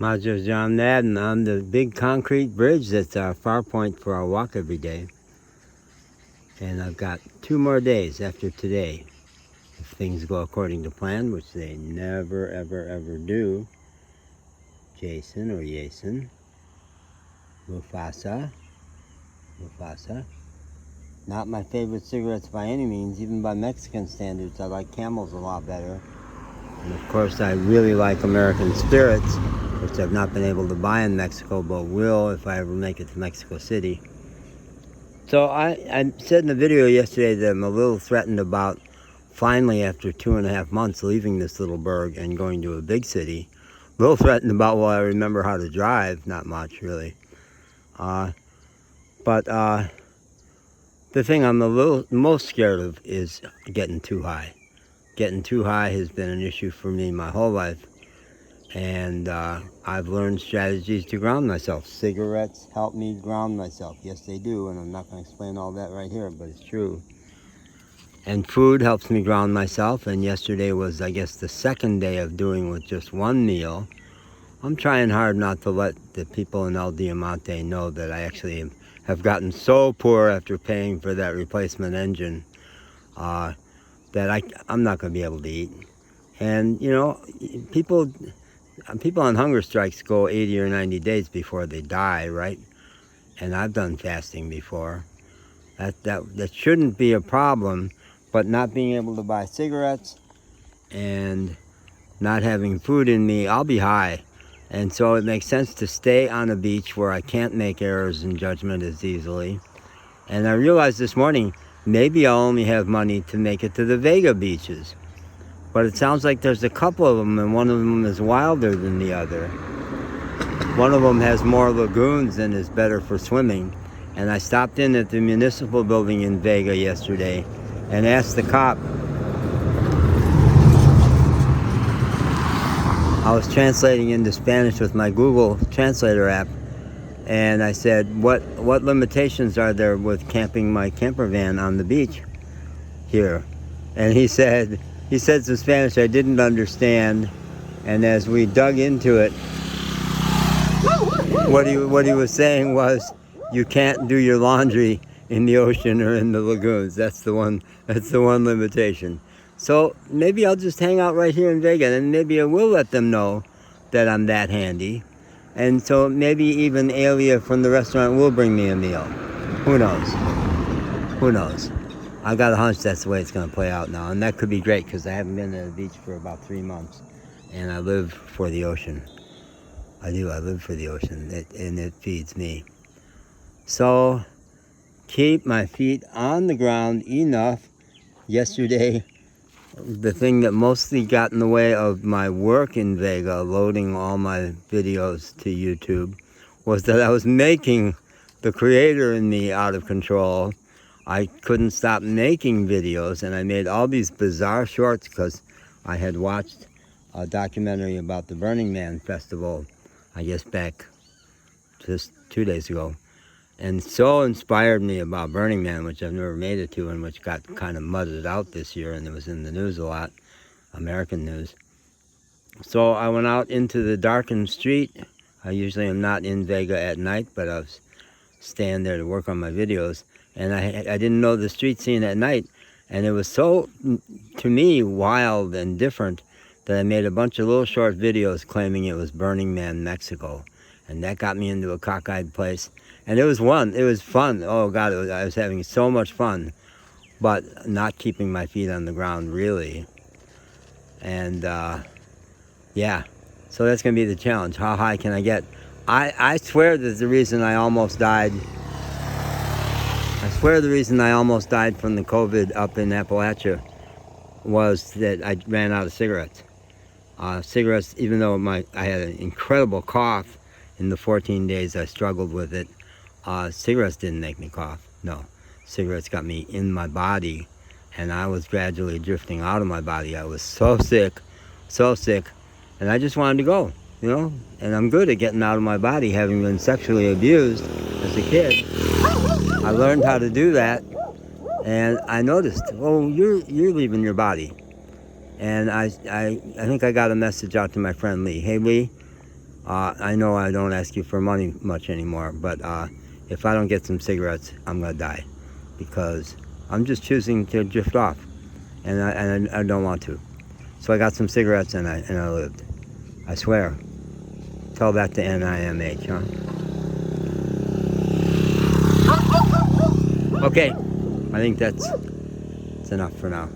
Majo's John Madden on the big concrete bridge that's our far point for our walk every day. And I've got 2 more days after today. If things go according to plan, which they never, ever, ever do. Jason or Yason. Mufasa. Not my favorite cigarettes by any means, even by Mexican standards. I like Camels a lot better. And of course I really like American Spirits, which I've not been able to buy in Mexico, but will if I ever make it to Mexico City. So I said in the video yesterday that I'm a little threatened about finally, after 2.5 months, leaving this little burg and going to a big city. A little threatened about, well, I remember how to drive. Not much, really. But the thing I'm most scared of is getting too high. Getting too high has been an issue for me my whole life. And I've learned strategies to ground myself. Cigarettes help me ground myself. Yes, they do, and I'm not going to explain all that right here, but it's true. And food helps me ground myself, and yesterday was, I guess, the second day of doing with just one meal. I'm trying hard not to let the people in El Diamante know that I actually have gotten so poor after paying for that replacement engine that I'm not going to be able to eat. And, you know, people on hunger strikes go 80 or 90 days before they die, right? And I've done fasting before. That shouldn't be a problem, but not being able to buy cigarettes and not having food in me, I'll be high. And so it makes sense to stay on a beach where I can't make errors in judgment as easily. And I realized this morning, maybe I'll only have money to make it to the Vega beaches. But it sounds like there's a couple of them, and one of them is wilder than the other. One of them has more lagoons and is better for swimming. And I stopped in at the municipal building in Vega yesterday and asked the cop. I was translating into Spanish with my Google Translator app, and I said, what limitations are there with camping my camper van on the beach here? And he said some Spanish I didn't understand, and as we dug into it, what he was saying was, you can't do your laundry in the ocean or in the lagoons. That's the one limitation. So maybe I'll just hang out right here in Vega, and maybe I will let them know that I'm that handy. And so maybe even Alia from the restaurant will bring me a meal. Who knows? I got a hunch that's the way it's going to play out now. And that could be great, because I haven't been to the beach for about 3 months. And I live for the ocean. I do. I live for the ocean, and it feeds me. So keep my feet on the ground enough. Yesterday, the thing that mostly got in the way of my work in Vega, loading all my videos to YouTube, was that I was making the creator in me out of control. I couldn't stop making videos, and I made all these bizarre shorts because I had watched a documentary about the Burning Man festival, I guess back just 2 days ago. And so inspired me about Burning Man, which I've never made it to, and which got kind of mudded out this year, and it was in the news a lot, American news. So I went out into the darkened street. I usually am not in Vega at night, but I was staying there to work on my videos. And I didn't know the street scene at night, and it was so, to me, wild and different that I made a bunch of little short videos claiming it was Burning Man, Mexico. And that got me into a cockeyed place. And it was fun. Oh God, I was having so much fun, but not keeping my feet on the ground, really. And yeah, so that's going to be the challenge. How high can I get? I swear that the reason I almost died from the COVID up in Appalachia was that I ran out of cigarettes. Cigarettes, even though I had an incredible cough in the 14 days I struggled with it, cigarettes didn't make me cough. No, cigarettes got me in my body, and I was gradually drifting out of my body. I was so sick, and I just wanted to go, you know? And I'm good at getting out of my body, having been sexually abused as a kid. I learned how to do that, and I noticed, oh, you're leaving your body. And I think I got a message out to my friend Lee. Hey, Lee, I know I don't ask you for money much anymore, but if I don't get some cigarettes, I'm gonna die, because I'm just choosing to drift off, and I don't want to. So I got some cigarettes and I lived. I swear. Tell that to NIMH, huh? Okay, I think that's enough for now.